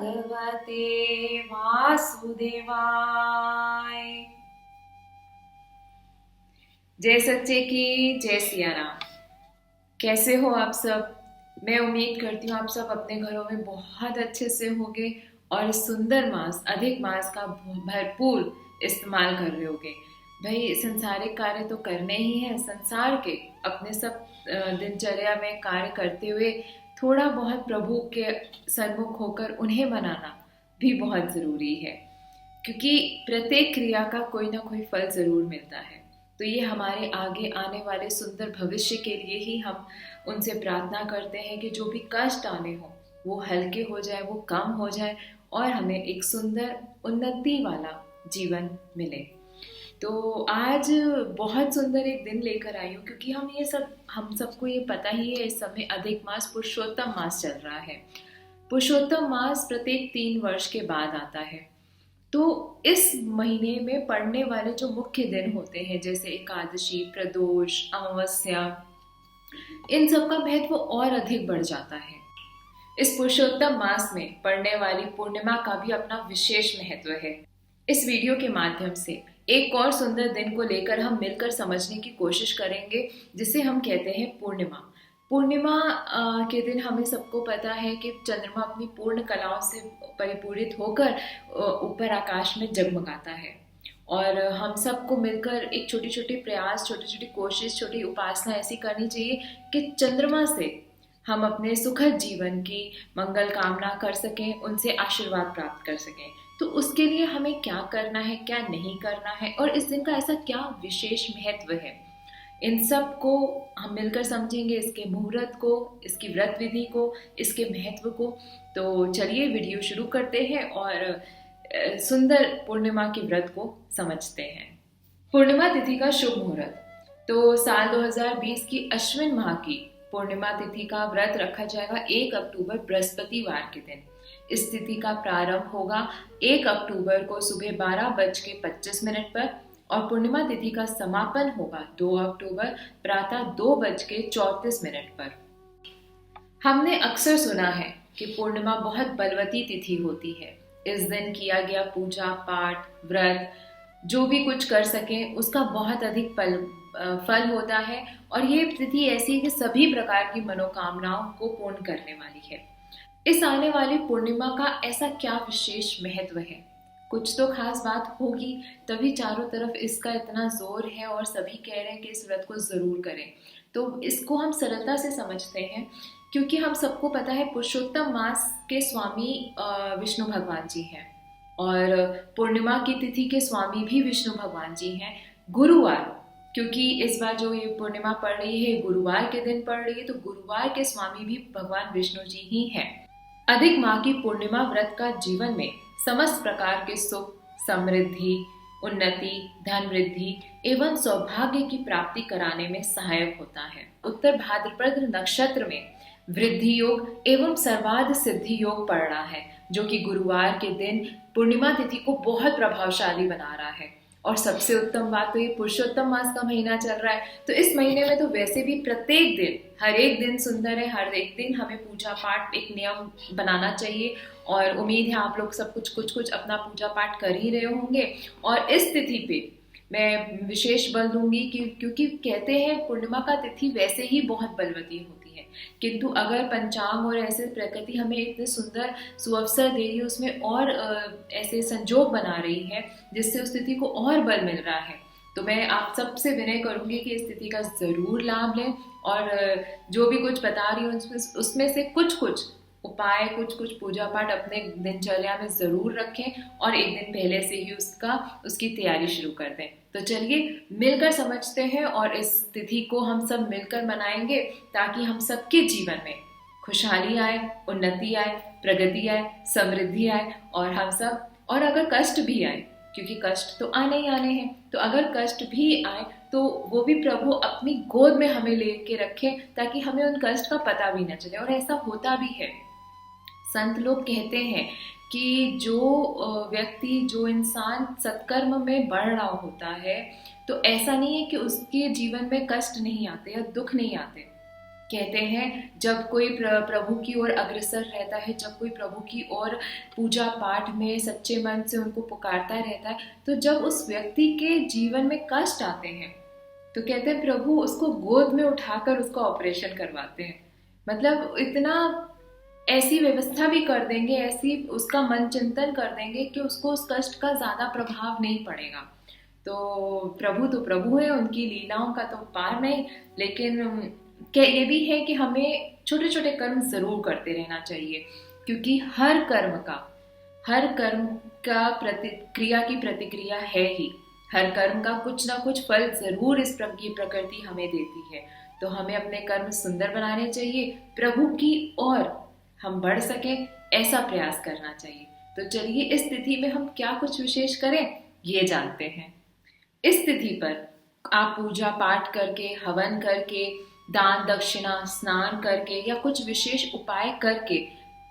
भगवते वासुदेवाय। जय सच्चे की जय सिया राम। कैसे हो आप सब? मैं उम्मीद करती हूँ आप सब अपने घरों में बहुत अच्छे से होंगे और इस सुंदर मास अधिक मास का भरपूर इस्तेमाल कर रहे होगे। भाई संसारिक कार्य तो करने ही है, संसार के अपने सब दिनचर्या में कार्य करते हुए थोड़ा बहुत प्रभु के सन्मुख होकर उन्हें मनाना भी बहुत ज़रूरी है, क्योंकि प्रत्येक क्रिया का कोई ना कोई फल ज़रूर मिलता है। तो ये हमारे आगे आने वाले सुंदर भविष्य के लिए ही हम उनसे प्रार्थना करते हैं कि जो भी कष्ट आने हो वो हल्के हो जाए, वो कम हो जाए और हमें एक सुंदर उन्नति वाला जीवन मिले। तो आज बहुत सुंदर एक दिन लेकर आई हूँ, क्योंकि हम सबको ये पता ही है इस समय अधिक मास पुरुषोत्तम मास चल रहा है। पुरुषोत्तम मास प्रत्येक 3 वर्ष के बाद आता है। तो इस महीने में पड़ने वाले जो मुख्य दिन होते हैं, जैसे एकादशी, प्रदोष, अमावस्या, इन सब का महत्व और अधिक बढ़ जाता है। इस पुरुषोत्तम मास में पड़ने वाली पूर्णिमा का भी अपना विशेष महत्व है। इस वीडियो के माध्यम से एक और सुंदर दिन को लेकर हम मिलकर समझने की कोशिश करेंगे, जिसे हम कहते हैं पूर्णिमा। पूर्णिमा के दिन हमें सबको पता है कि चंद्रमा अपनी पूर्ण कलाओं से परिपूरित होकर ऊपर आकाश में जगमगाता है और हम सबको मिलकर एक छोटी छोटी प्रयास, छोटी छोटी कोशिश, छोटी उपासना ऐसी करनी चाहिए कि चंद्रमा से हम अपने सुखद जीवन की मंगल कामना कर सकें, उनसे आशीर्वाद प्राप्त कर सकें। तो उसके लिए हमें क्या करना है, क्या नहीं करना है और इस दिन का ऐसा क्या विशेष महत्व है, इन सब को हम मिलकर समझेंगे। इसके मुहूर्त को, इसकी व्रत विधि को, इसके महत्व को। तो चलिए वीडियो शुरू करते हैं और सुंदर पूर्णिमा के व्रत को समझते हैं। पूर्णिमा तिथि का शुभ मुहूर्त। तो साल 2020 की अश्विन माह की पूर्णिमा तिथि का व्रत रखा जाएगा 1 अक्टूबर बृहस्पतिवार के दिन। इस तिथि का प्रारंभ होगा 1 अक्टूबर को सुबह 12:25 पर और पूर्णिमा तिथि का समापन होगा 2 अक्टूबर प्रातः 2:34 पर। हमने अक्सर सुना है कि पूर्णिमा बहुत बलवती तिथि होती है। इस दिन किया गया पूजा पाठ, व्रत, जो भी कुछ कर सकें उसका बहुत अधिक फल होता है और ये तिथि ऐसी है कि सभी प्रकार की मनोकामनाओं को पूर्ण करने वाली है। इस आने वाली पूर्णिमा का ऐसा क्या विशेष महत्व है? कुछ तो खास बात होगी, तभी चारों तरफ इसका इतना जोर है और सभी कह रहे हैं कि इस व्रत को जरूर करें। तो इसको हम सरलता से समझते हैं, क्योंकि हम सबको पता है पुरुषोत्तम मास के स्वामी विष्णु भगवान जी हैं और पूर्णिमा की तिथि के स्वामी भी विष्णु भगवान जी हैं। गुरुवार, क्योंकि इस बार जो ये पूर्णिमा पड़ रही है गुरुवार के दिन पड़ रही है, तो गुरुवार के स्वामी भी भगवान विष्णु जी ही हैं। अधिक माह की पूर्णिमा व्रत का जीवन में समस्त प्रकार के सुख, समृद्धि, उन्नति, धन वृद्धि एवं सौभाग्य की प्राप्ति कराने में सहायक होता है। उत्तर भाद्रपद नक्षत्र में वृद्धि योग एवं सर्वार्थ सिद्धि योग पड़ रहा है, जो कि गुरुवार के दिन पूर्णिमा तिथि को बहुत प्रभावशाली बना रहा है। और सबसे उत्तम बात तो ये पुरुषोत्तम मास का महीना चल रहा है, तो इस महीने में तो वैसे भी प्रत्येक दिन, हर एक दिन सुंदर है, हर एक दिन हमें पूजा पाठ एक नियम बनाना चाहिए और उम्मीद है आप लोग सब कुछ अपना पूजा पाठ कर ही रहे होंगे। और इस तिथि पे मैं विशेष बल दूंगी क्योंकि कहते हैं पूर्णिमा का तिथि वैसे ही बहुत बलवती होती है, किंतु अगर पंचांग और ऐसे प्रकृति हमें इतने सुंदर सुअवसर दे रही है, उसमें और ऐसे संजोग बना रही है जिससे उस तिथि को और बल मिल रहा है, तो मैं आप सबसे विनय करूंगी कि इस तिथि का जरूर लाभ लें और जो भी कुछ बता रही हूँ उसमें से कुछ उपाय, कुछ पूजा पाठ अपने दिनचर्या में जरूर रखें और एक दिन पहले से ही उसकी तैयारी शुरू कर दें। तो चलिए मिलकर समझते हैं और इस तिथि को हम सब मिलकर मनाएंगे, ताकि हम सबके जीवन में खुशहाली आए, उन्नति आए, प्रगति आए, समृद्धि आए और हम सब, और अगर कष्ट भी आए, क्योंकि कष्ट तो आने ही आने हैं, तो अगर कष्ट भी आए तो वो भी प्रभु अपनी गोद में हमें लेके रखें, ताकि हमें उन कष्ट का पता भी न चले। और ऐसा होता भी है। संत लोग कहते हैं कि जो व्यक्ति, जो इंसान सत्कर्म में बढ़ रहा होता है, तो ऐसा नहीं है कि उसके जीवन में कष्ट नहीं आते या दुख नहीं आते, कहते हैं जब कोई प्रभु की ओर अग्रसर रहता है, जब कोई प्रभु की ओर पूजा पाठ में सच्चे मन से उनको पुकारता रहता है, तो जब उस व्यक्ति के जीवन में कष्ट आते हैं तो कहते हैं प्रभु उसको गोद में उठाकर उसका ऑपरेशन करवाते हैं। मतलब इतना ऐसी व्यवस्था भी कर देंगे, ऐसी उसका मन चिंतन कर देंगे कि उसको उस कष्ट का ज्यादा प्रभाव नहीं पड़ेगा। तो प्रभु है, उनकी लीलाओं का तो पार नहीं। लेकिन क्या ये भी है कि हमें छोटे छोटे कर्म जरूर करते रहना चाहिए, क्योंकि हर कर्म का प्रतिक्रिया की प्रतिक्रिया है ही। हर कर्म का कुछ ना कुछ फल जरूर इस प्रकृति हमें देती है। तो हमें अपने कर्म सुंदर बनाने चाहिए, प्रभु की ओर हम बढ़ सके ऐसा प्रयास करना चाहिए। तो चलिए इस तिथि में हम क्या कुछ विशेष करें ये जानते हैं। इस तिथि पर आप पूजा पाठ करके, हवन करके, दान दक्षिणा, स्नान करके या कुछ विशेष उपाय करके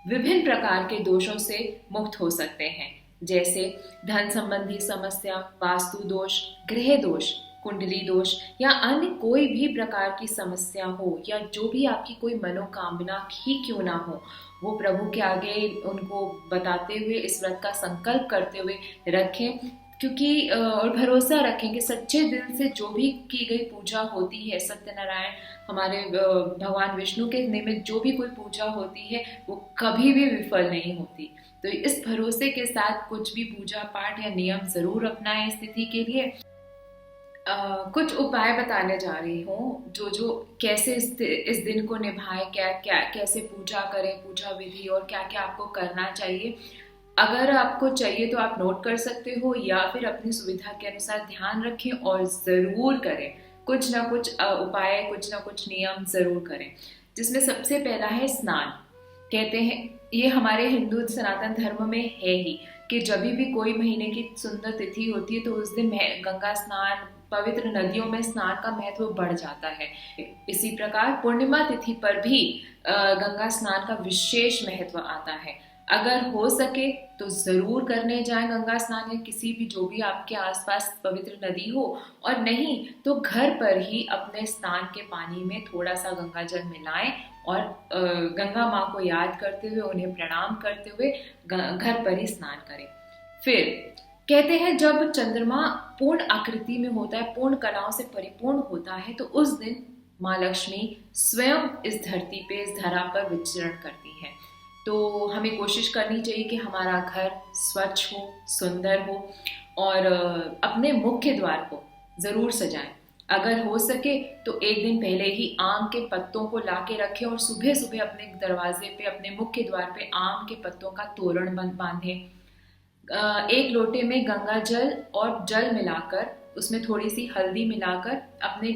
विभिन्न प्रकार के दोषों से मुक्त हो सकते हैं, जैसे धन संबंधी समस्या, वास्तु दोष, गृह दोष, कुंडली दोष या अन्य कोई भी प्रकार की समस्या हो, या जो भी आपकी कोई मनोकामना ही क्यों ना हो, वो प्रभु के आगे उनको बताते हुए इस व्रत का संकल्प करते हुए रखें। क्योंकि और भरोसा रखें कि सच्चे दिल से जो भी की गई पूजा होती है, सत्यनारायण हमारे भगवान विष्णु के निमित्त जो भी कोई पूजा होती है वो कभी भी विफल नहीं होती। तो इस भरोसे के साथ कुछ भी पूजा पाठ या नियम जरूर अपनाएं इस तिथि के लिए। कुछ उपाय बताने जा रही हूँ जो जो कैसे इस दिन को निभाएं, क्या क्या कैसे पूजा करें, पूजा विधि और क्या क्या आपको करना चाहिए। अगर आपको चाहिए तो आप नोट कर सकते हो, या फिर अपनी सुविधा के अनुसार ध्यान रखें और जरूर करें। कुछ ना कुछ उपाय, कुछ ना कुछ नियम जरूर करें। जिसमें सबसे पहला है स्नान। कहते हैं ये हमारे हिंदू सनातन धर्म में है ही कि जब भी कोई महीने की सुंदर तिथि होती है तो उस दिन गंगा स्नान, पवित्र नदियों में स्नान का महत्व बढ़ जाता है। इसी प्रकार पूर्णिमा तिथि पर भी गंगा स्नान का विशेष महत्व आता है। अगर हो सके तो जरूर करने जाएं गंगा स्नान, या किसी भी जो भी आपके आसपास पवित्र नदी हो, और नहीं तो घर पर ही अपने स्नान के पानी में थोड़ा सा गंगा जल मिलाएं और गंगा माँ को याद करते हुए, उन्हें प्रणाम करते हुए घर पर ही स्नान करें। फिर कहते हैं जब चंद्रमा पूर्ण आकृति में होता है, पूर्ण कलाओं से परिपूर्ण होता है, तो उस दिन माँ लक्ष्मी स्वयं इस धरती पे, इस धरा पर विचरण करती है। तो हमें कोशिश करनी चाहिए कि हमारा घर स्वच्छ हो, सुंदर हो, और अपने मुख्य द्वार को जरूर सजाएं। अगर हो सके तो एक दिन पहले ही आम के पत्तों को ला के रखें और सुबह सुबह अपने दरवाजे पे, अपने मुख्य द्वार पे आम के पत्तों का तोरण बांधें। एक लोटे में गंगा जल और जल मिलाकर, उसमें थोड़ी सी हल्दी मिलाकर अपने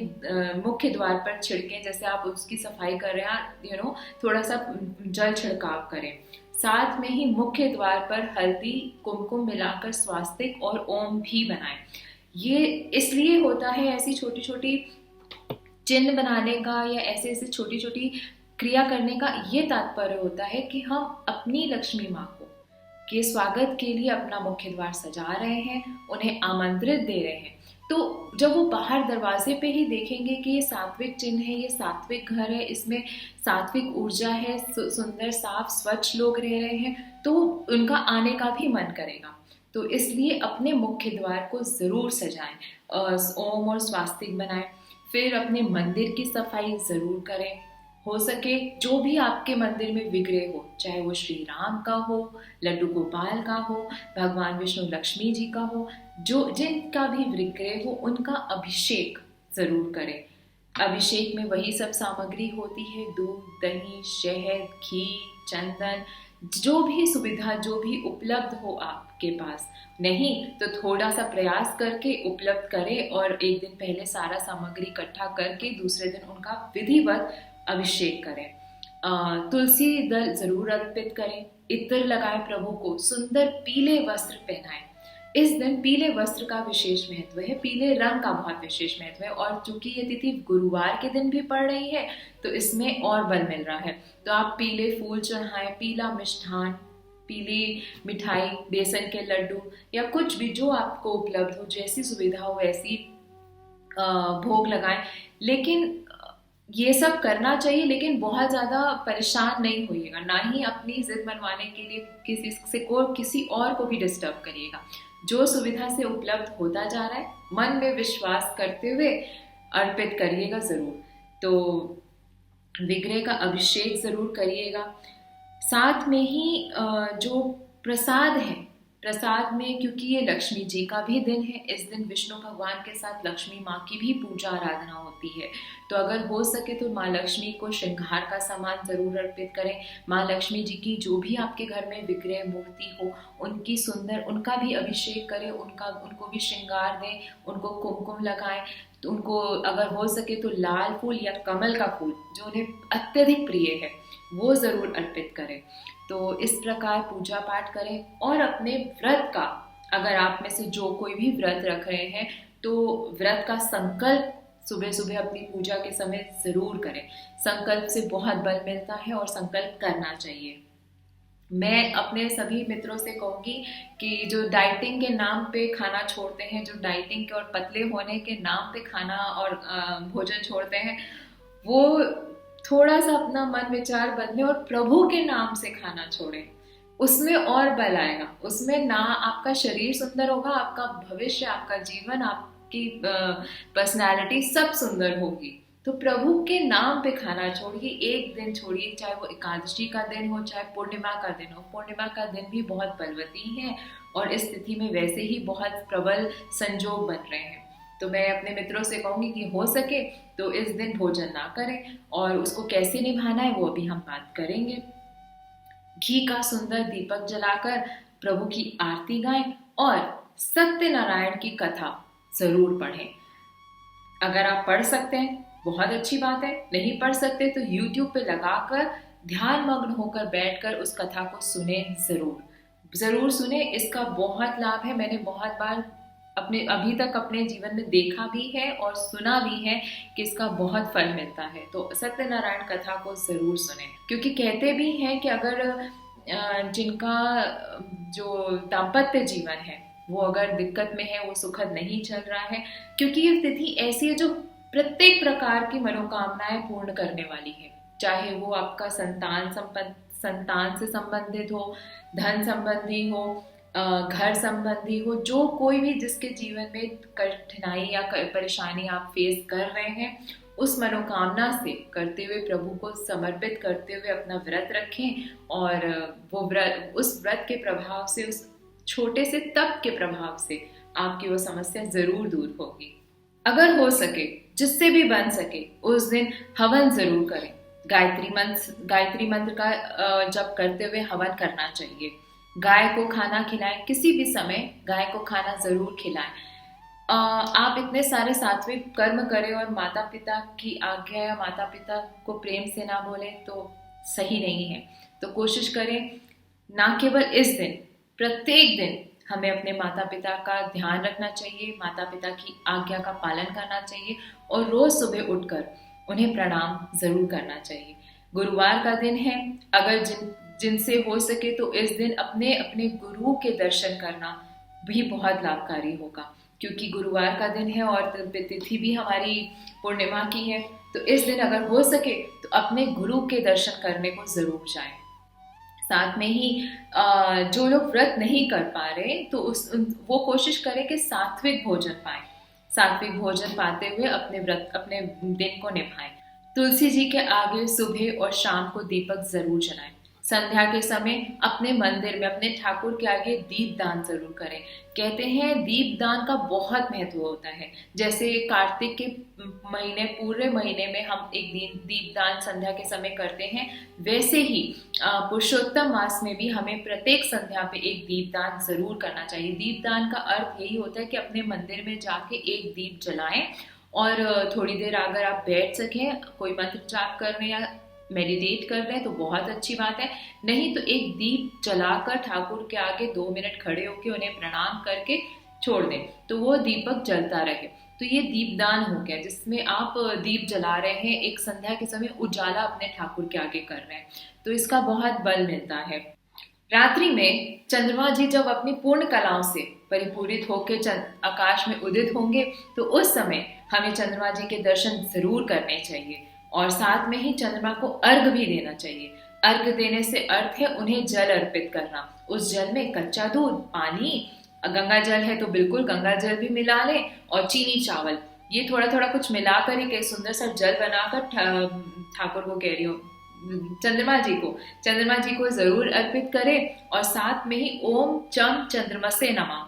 मुख्य द्वार पर छिड़कें। जैसे आप उसकी सफाई कर रहे हैं, थोड़ा सा जल छिड़काव करें। साथ में ही मुख्य द्वार पर हल्दी कुमकुम मिलाकर स्वास्तिक और ओम भी बनाएं। ये इसलिए होता है, ऐसी छोटी छोटी चिन्ह बनाने का या ऐसे ऐसे छोटी छोटी क्रिया करने का ये तात्पर्य होता है कि हम अपनी लक्ष्मी माँ को के स्वागत के लिए अपना मुख्य द्वार सजा रहे हैं, उन्हें आमंत्रित दे रहे हैं। तो जब वो बाहर दरवाजे पे ही देखेंगे कि ये सात्विक चिन्ह है, ये सात्विक घर है, इसमें सात्विक ऊर्जा है, सुंदर साफ स्वच्छ लोग रह रहे हैं, तो उनका आने का भी मन करेगा। तो इसलिए अपने मुख्य द्वार को जरूर सजाएं, ओम और स्वास्तिक बनाएं। फिर अपने मंदिर की सफाई जरूर करें। हो सके जो भी आपके मंदिर में विग्रह हो, चाहे वो श्री राम का हो, लड्डू गोपाल का हो, भगवान विष्णु लक्ष्मी जी का हो, जो जिनका भी विग्रह हो उनका अभिषेक जरूर करें। अभिषेक में वही सब सामग्री होती है, दूध, दही, शहद, घी, चंदन, जो भी सुविधा जो भी उपलब्ध हो आपके पास। नहीं तो थोड़ा सा प्रयास करके उपलब्ध करें और एक दिन पहले सारा सामग्री इकट्ठा करके दूसरे दिन उनका विधिवत अभिषेक करें। तुलसी दल जरूर अर्पित करें। इत्र लगाएं, प्रभु को सुंदर पीले वस्त्र पहनाएं। इस दिन पीले वस्त्र का विशेष महत्व है, पीले रंग का बहुत विशेष महत्व है, और चूंकि ये तिथि गुरुवार के दिन भी पड़ रही है तो इसमें और बल मिल रहा है। तो आप पीले फूल चढ़ाएं, पीला मिष्ठान, पीली मिठाई, बेसन के लड्डू या कुछ भी जो आपको उपलब्ध हो, जैसी सुविधा हो वैसी भोग लगाएं। लेकिन ये सब करना चाहिए, लेकिन बहुत ज़्यादा परेशान नहीं होइएगा, ना ही अपनी जिद मनवाने के लिए किसी और को भी डिस्टर्ब करिएगा। जो सुविधा से उपलब्ध होता जा रहा है, मन में विश्वास करते हुए अर्पित करिएगा ज़रूर। तो विग्रह का अभिषेक ज़रूर करिएगा। साथ में ही जो प्रसाद है, प्रसाद में, क्योंकि ये लक्ष्मी जी का भी दिन है, इस दिन विष्णु भगवान के साथ लक्ष्मी माँ की भी पूजा आराधना होती है। तो अगर हो सके तो माँ लक्ष्मी को श्रृंगार का सामान जरूर अर्पित करें। माँ लक्ष्मी जी की जो भी आपके घर में विग्रह मूर्ति हो, उनका भी अभिषेक करें, उनको भी श्रृंगार दें, उनको कुमकुम लगाएं। तो उनको अगर हो सके तो लाल फूल या कमल का फूल, जो उन्हें अत्यधिक प्रिय है, वो जरूर अर्पित करें। तो इस प्रकार पूजा पाठ करें। और अपने व्रत का, अगर आप में से जो कोई भी व्रत रख रहे हैं, तो व्रत का संकल्प सुबह सुबह अपनी पूजा के समय जरूर करें। संकल्प से बहुत बल मिलता है और संकल्प करना चाहिए। मैं अपने सभी मित्रों से कहूंगी कि जो डाइटिंग के नाम पे खाना छोड़ते हैं, जो डाइटिंग के और पतले होने के नाम पे खाना और भोजन छोड़ते हैं, वो थोड़ा सा अपना मन विचार बदले और प्रभु के नाम से खाना छोड़ें। उसमें और बल आएगा। उसमें ना आपका शरीर सुंदर होगा, आपका भविष्य, आपका जीवन, आपकी पर्सनालिटी सब सुंदर होगी। तो प्रभु के नाम पे खाना छोड़िए, एक दिन छोड़िए, चाहे वो एकादशी का दिन हो, चाहे पूर्णिमा का दिन हो। पूर्णिमा का दिन भी बहुत बलवती है और इस तिथि में वैसे ही बहुत प्रबल संजोग बन रहे हैं। तो मैं अपने मित्रों से कहूंगी कि हो सके तो इस दिन भोजन ना करें, और उसको कैसे निभाना है वो अभी हम बात करेंगे। घी का सुंदर दीपक जलाकर प्रभु की आरती गाएं और सत्यनारायण की कथा जरूर पढ़ें। अगर आप पढ़ सकते हैं बहुत अच्छी बात है, नहीं पढ़ सकते तो YouTube पे लगाकर ध्यान मग्न होकर बैठकर उस कथा को सुने, जरूर सुने। इसका बहुत लाभ है। मैंने बहुत बार अभी तक अपने जीवन में देखा भी है और सुना भी है कि इसका बहुत फल मिलता है। तो सत्यनारायण कथा को जरूर सुने, क्योंकि कहते भी हैं कि अगर जिनका जो दाम्पत्य जीवन है वो अगर दिक्कत में है, वो सुखद नहीं चल रहा है, क्योंकि ये तिथि ऐसी है जो प्रत्येक प्रकार की मनोकामनाएं पूर्ण करने वाली है। चाहे वो आपका संतान से संबंधित हो, धन संबंधी हो, घर संबंधी हो, जो कोई भी जिसके जीवन में कठिनाई या परेशानी आप फेस कर रहे हैं, उस मनोकामना से करते हुए, प्रभु को समर्पित करते हुए अपना व्रत रखें। और वो उस व्रत के प्रभाव से, उस छोटे से तप के प्रभाव से आपकी वो समस्या जरूर दूर होगी। अगर हो सके, जिससे भी बन सके, उस दिन हवन जरूर करें। गायत्री मंत्र का जप करते हुए हवन करना चाहिए। गाय को खाना खिलाएं, किसी भी समय गाय को खाना जरूर खिलाएं। आप इतने सारे सात्विक कर्म करें और माता पिता की आज्ञा या माता पिता को प्रेम से ना बोले तो सही नहीं है। तो कोशिश करें, ना केवल इस दिन, प्रत्येक दिन हमें अपने माता पिता का ध्यान रखना चाहिए, माता पिता की आज्ञा का पालन करना चाहिए और रोज सुबह उठकर उन्हें प्रणाम जरूर करना चाहिए। गुरुवार का दिन है, अगर जिनसे हो सके तो इस दिन अपने अपने गुरु के दर्शन करना भी बहुत लाभकारी होगा, क्योंकि गुरुवार का दिन है और तिथि भी हमारी पूर्णिमा की है। तो इस दिन अगर हो सके तो अपने गुरु के दर्शन करने को जरूर जाएं। साथ में ही जो लोग व्रत नहीं कर पा रहे तो वो कोशिश करें कि सात्विक भोजन पाएं। सात्विक भोजन पाते हुए अपने दिन को निभाएं। तुलसी जी के आगे सुबह और शाम को दीपक जरूर जलाएं। संध्या के समय अपने मंदिर में, अपने ठाकुर के आगे दीप दान जरूर करें। कहते हैं दीप दान का बहुत महत्व होता है। जैसे कार्तिक के महीने, पूरे महीने में हम एक दीप दान संध्या के समय करते हैं, वैसे ही पुरुषोत्तम मास में भी हमें प्रत्येक संध्या पे एक दीप दान जरूर करना चाहिए। दीप दान का अर्थ यही होता है कि अपने मंदिर में जाके एक दीप जलाएं और थोड़ी देर अगर आप बैठ सकें, कोई मंत्र जाप कर रहे हैं या मेडिटेट कर रहे हैं तो बहुत अच्छी बात है, नहीं तो एक दीप जलाकर ठाकुर के आगे 2 मिनट खड़े होकर उन्हें प्रणाम करके छोड़ दें, तो वो दीपक जलता रहे। तो ये दीपदान हो गया, जिसमें आप दीप जला रहे हैं, एक संध्या के समय उजाला अपने ठाकुर के आगे कर रहे हैं, तो इसका बहुत बल मिलता है। रात्रि में चंद्रमा जी जब अपनी पूर्ण कलाओं से परिपूरित होकर आकाश में उदित होंगे, तो उस समय हमें चंद्रमा जी के दर्शन जरूर करने चाहिए और साथ में ही चंद्रमा को अर्घ भी देना चाहिए। अर्घ देने से अर्थ है उन्हें जल अर्पित करना। उस जल में कच्चा दूध, पानी, गंगा जल है तो बिल्कुल गंगा जल भी मिला लें, और चीनी चावल, ये थोड़ा थोड़ा कुछ मिलाकर एक सुंदर सा जल बनाकर ठाकुर को कह रही हूँ, चंद्रमा जी को जरूर अर्पित करें। और साथ में ही ओम चम चंद्रमसे नमः,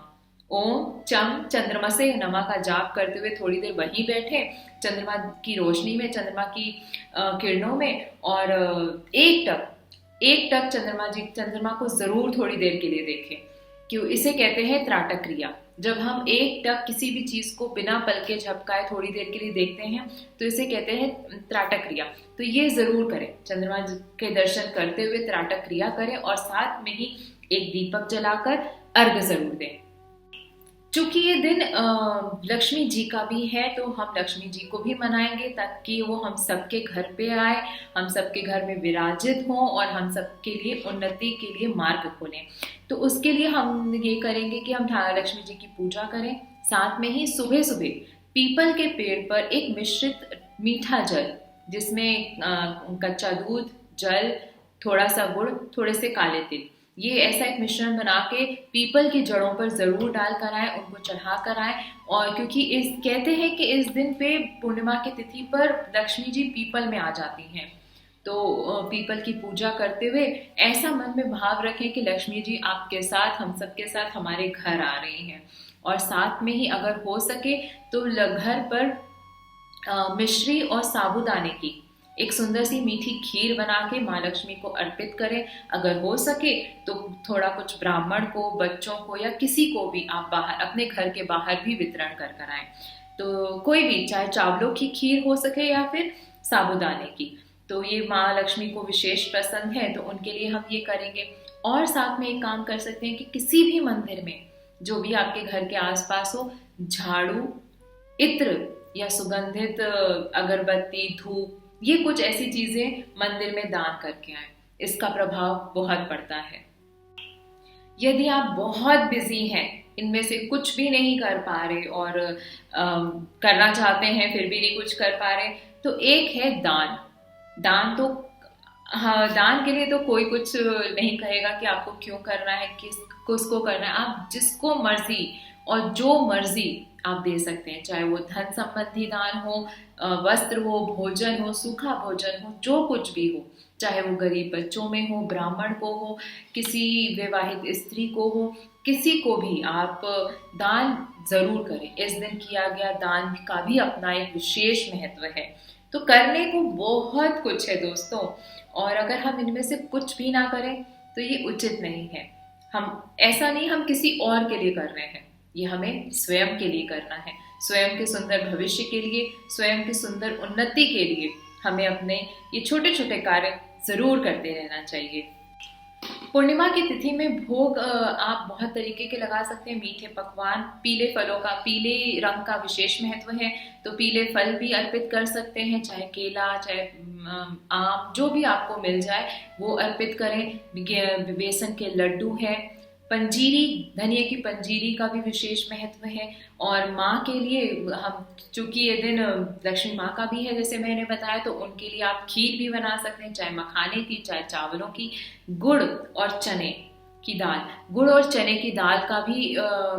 ओम चम चंद्रमसे नमः का जाप करते हुए थोड़ी देर वहीं बैठे, चंद्रमा की रोशनी में, चंद्रमा की किरणों में, और एक टक चंद्रमा को जरूर थोड़ी देर के लिए देखें। क्यों? इसे कहते हैं त्राटक क्रिया। जब हम एक टक किसी भी चीज को बिना पलके झपकाए थोड़ी देर के लिए देखते हैं तो इसे कहते हैं त्राटक क्रिया। तो ये जरूर करें, चंद्रमा के दर्शन करते हुए त्राटक क्रिया करें, और साथ में ही एक दीपक जलाकर अर्घ जरूर दें। चूंकि ये दिन लक्ष्मी जी का भी है तो हम लक्ष्मी जी को भी मनाएंगे, ताकि वो हम सबके घर पे आए, हम सबके घर में विराजित हों और हम सबके लिए उन्नति के लिए मार्ग खोलें। तो उसके लिए हम ये करेंगे कि हम लक्ष्मी जी की पूजा करें। साथ में ही सुबह सुबह पीपल के पेड़ पर एक मिश्रित मीठा जल, जिसमें कच्चा दूध, जल, थोड़ा सा गुड़, थोड़े से काले तिल, ये ऐसा एक मिश्रण बना के पीपल की जड़ों पर जरूर डाल कर आए, उनको चढ़ा कर आए। और क्योंकि कहते हैं कि इस दिन पे पूर्णिमा की तिथि पर लक्ष्मी जी पीपल में आ जाती हैं, तो पीपल की पूजा करते हुए ऐसा मन में भाव रखें कि लक्ष्मी जी आपके साथ, हम सबके साथ हमारे घर आ रही हैं। और साथ में ही अगर हो सके तो घर पर मिश्री और साबूदाने की एक सुंदर सी मीठी खीर बना के माँ लक्ष्मी को अर्पित करें। अगर हो सके तो थोड़ा कुछ ब्राह्मण को, बच्चों को, या किसी को भी आप बाहर, अपने घर के बाहर भी वितरण कर आए। तो कोई भी, चाहे चावलों की खीर हो सके या फिर साबूदाने की, तो ये माँ लक्ष्मी को विशेष पसंद है, तो उनके लिए हम ये करेंगे। और साथ में एक काम कर सकते हैं कि किसी भी मंदिर में, जो भी आपके घर के आसपास हो, झाड़ू, इत्र या सुगंधित अगरबत्ती, धूप, ये कुछ ऐसी चीजें मंदिर में दान करके आए, इसका प्रभाव बहुत पड़ता है। यदि आप बहुत बिजी हैं, इनमें से कुछ भी नहीं कर पा रहे और करना चाहते हैं फिर भी नहीं कुछ कर पा रहे, तो एक है दान। दान तो हाँ, दान के लिए तो कोई कुछ नहीं कहेगा कि आपको क्यों करना है, किसको करना है। आप जिसको मर्जी और जो मर्जी आप दे सकते हैं, चाहे वो धन संबंधी दान हो, वस्त्र हो, भोजन हो, सूखा भोजन हो, जो कुछ भी हो, चाहे वो गरीब बच्चों में हो, ब्राह्मण को हो, किसी विवाहित स्त्री को हो, किसी को भी आप दान जरूर करें। इस दिन किया गया दान का भी अपना एक विशेष महत्व है। तो करने को बहुत कुछ है दोस्तों, और अगर हम इनमें से कुछ भी ना करें तो ये उचित नहीं है। हम ऐसा नहीं हम किसी और के लिए कर रहे हैं, ये हमें स्वयं के लिए करना है। स्वयं के सुंदर भविष्य के लिए, स्वयं की सुंदर उन्नति के लिए हमें अपने ये छोटे छोटे कार्य जरूर करते रहना चाहिए। पूर्णिमा की तिथि में भोग आप बहुत तरीके के लगा सकते हैं। मीठे पकवान, पीले फलों का, पीले रंग का विशेष महत्व है, तो पीले फल भी अर्पित कर सकते हैं, चाहे केला, चाहे आम, जो भी आपको मिल जाए वो अर्पित करें। बेसन के लड्डू है, पंजीरी, धनिया की पंजीरी का भी विशेष महत्व है। और माँ के लिए हम, चूंकि ये दिन लक्ष्मी माँ का भी है जैसे मैंने बताया, तो उनके लिए आप खीर भी बना सकते हैं, चाहे मखाने की, चाहे चावलों की। गुड़ और चने की दाल, गुड़ और चने की दाल का भी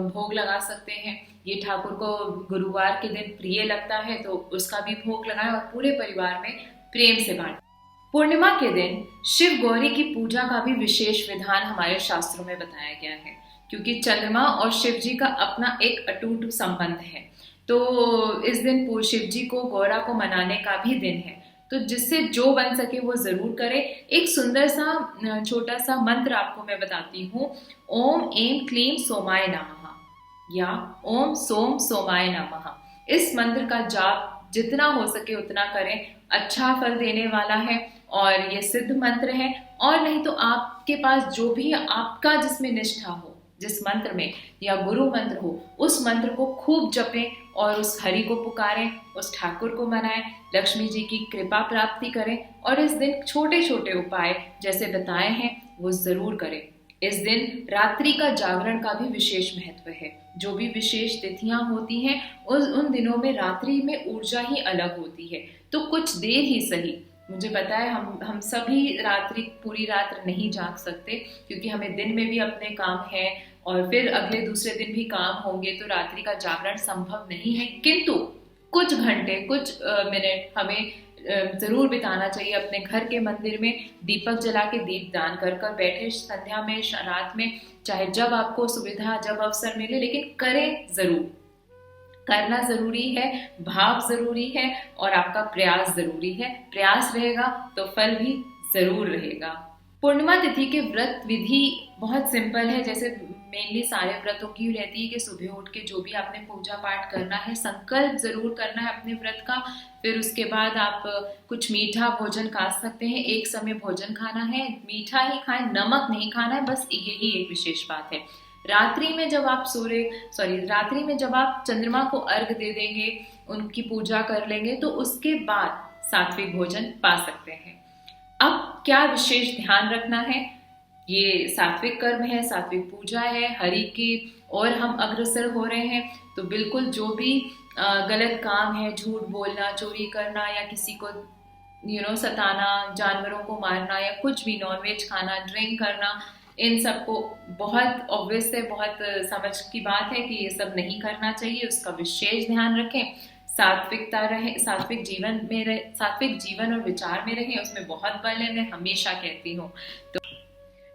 भोग लगा सकते हैं। ये ठाकुर को गुरुवार के दिन प्रिय लगता है, तो उसका भी भोग लगाएं और पूरे परिवार में प्रेम से बांटें। पूर्णिमा के दिन शिव गौरी की पूजा का भी विशेष विधान हमारे शास्त्रों में बताया गया है, क्योंकि चंद्रमा और शिव जी का अपना एक अटूट संबंध है। तो इस दिन शिव जी को, गौरा को मनाने का भी दिन है, तो जिससे जो बन सके वो जरूर करें। एक सुंदर सा छोटा सा मंत्र आपको मैं बताती हूँ। ओम ऐं क्लीं सोमाय नमः या ओम सोम सोमाय नमः। इस मंत्र का जाप जितना हो सके उतना करें, अच्छा फल देने वाला है और ये सिद्ध मंत्र है। और नहीं तो आपके पास जो भी आपका जिसमें निष्ठा हो, जिस मंत्र में, या गुरु मंत्र हो, उस मंत्र को खूब जपें और उस हरि को पुकारें, उस ठाकुर को मनाएं, लक्ष्मी जी की कृपा प्राप्ति करें। और इस दिन छोटे छोटे उपाय जैसे बताए हैं वो जरूर करें। इस दिन रात्रि का जागरण का भी विशेष महत्व है। जो भी विशेष तिथियां होती हैं उन दिनों में रात्रि में ऊर्जा ही अलग होती है। तो कुछ देर ही सही, मुझे पता है हम सभी रात्रि पूरी रात नहीं जाग सकते, क्योंकि हमें दिन में भी अपने काम हैं और फिर अगले दूसरे दिन भी काम होंगे, तो रात्रि का जागरण संभव नहीं है। किंतु कुछ घंटे कुछ मिनट हमें जरूर बिताना चाहिए अपने घर के मंदिर में, दीपक जला के दीपदान कर कर बैठे संध्या में, रात में, चाहे जब आपको सुविधा जब अवसर मिले, लेकिन करें जरूर। करना जरूरी है, भाव जरूरी है और आपका प्रयास जरूरी है। प्रयास रहेगा तो फल भी जरूर रहेगा। पूर्णिमा तिथि के व्रत विधि बहुत सिंपल है, जैसे मेनली सारे व्रतों की रहती है कि सुबह उठ के जो भी आपने पूजा पाठ करना है, संकल्प जरूर करना है अपने व्रत का। फिर उसके बाद आप कुछ मीठा भोजन खा सकते हैं, एक समय भोजन खाना है, मीठा ही खाएं, नमक नहीं खाना है, बस यही एक विशेष बात है। रात्रि में जब आप रात्रि में जब आप चंद्रमा को अर्घ दे देंगे, उनकी पूजा कर लेंगे, तो उसके बाद सात्विक भोजन पा सकते हैं। अब क्या विशेष ध्यान रखना है, ये सात्विक कर्म है, सात्विक पूजा है, हरि की और हम अग्रसर हो रहे हैं, तो बिल्कुल जो भी गलत काम है, झूठ बोलना, चोरी करना या किसी को सताना, जानवरों को मारना या कुछ भी, नॉनवेज खाना, ड्रिंक करना, इन सबको बहुत ऑब्वियस है, बहुत समझ की बात है कि ये सब नहीं करना चाहिए, उसका विशेष ध्यान रखें। सात्विकता रहे, सात्विक जीवन में रहे, सात्विक जीवन और विचार में रहे, उसमें बहुत बल है, मैं हमेशा कहती हूँ। तो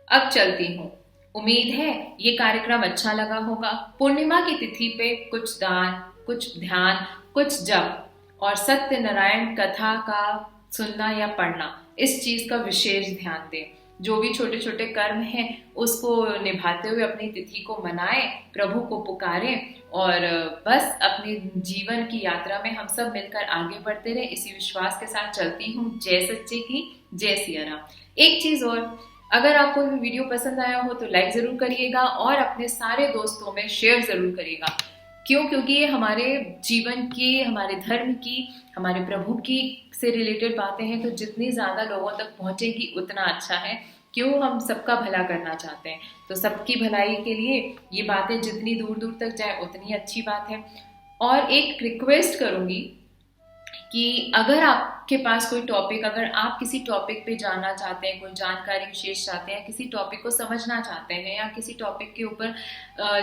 अब चलती हूँ, उम्मीद है ये कार्यक्रम अच्छा लगा होगा। पूर्णिमा की तिथि पे कुछ दान, कुछ ध्यान, कुछ जप और सत्यनारायण कथा का सुनना या पढ़ना, इस चीज का विशेष ध्यान दें। जो भी छोटे छोटे कर्म हैं उसको निभाते हुए अपनी तिथि को मनाएं, प्रभु को पुकारें और बस अपने जीवन की यात्रा में हम सब मिलकर आगे बढ़ते रहे, इसी विश्वास के साथ चलती हूँ। जय सच्चे की जय सिया राम। एक चीज और, अगर आपको वीडियो पसंद आया हो तो लाइक जरूर करिएगा और अपने सारे दोस्तों में शेयर जरूर करिएगा। क्यों? क्योंकि ये हमारे जीवन की, हमारे धर्म की, हमारे प्रभु की से रिलेटेड बातें हैं, तो जितनी ज्यादा लोगों तक पहुंचेगी उतना अच्छा है। क्यों? हम सबका भला करना चाहते हैं, तो सबकी भलाई के लिए ये बातें जितनी दूर दूर तक जाए उतनी अच्छी बात है। और एक रिक्वेस्ट करूंगी कि अगर आपके पास कोई टॉपिक, अगर आप किसी टॉपिक पे जानना चाहते हैं, कोई जानकारी विशेष चाहते हैं, किसी टॉपिक को समझना चाहते हैं या किसी टॉपिक के ऊपर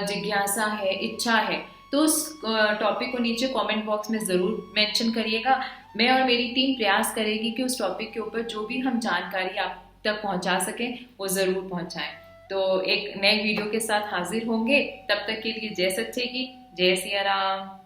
जिज्ञासा है, इच्छा है, तो उस टॉपिक को नीचे कमेंट बॉक्स में ज़रूर मेंशन करिएगा। मैं और मेरी टीम प्रयास करेगी कि उस टॉपिक के ऊपर जो भी हम जानकारी आप तक पहुंचा सकें वो ज़रूर पहुंचाएं। तो एक नए वीडियो के साथ हाजिर होंगे, तब तक के लिए जय सच्चे की जय सिया राम।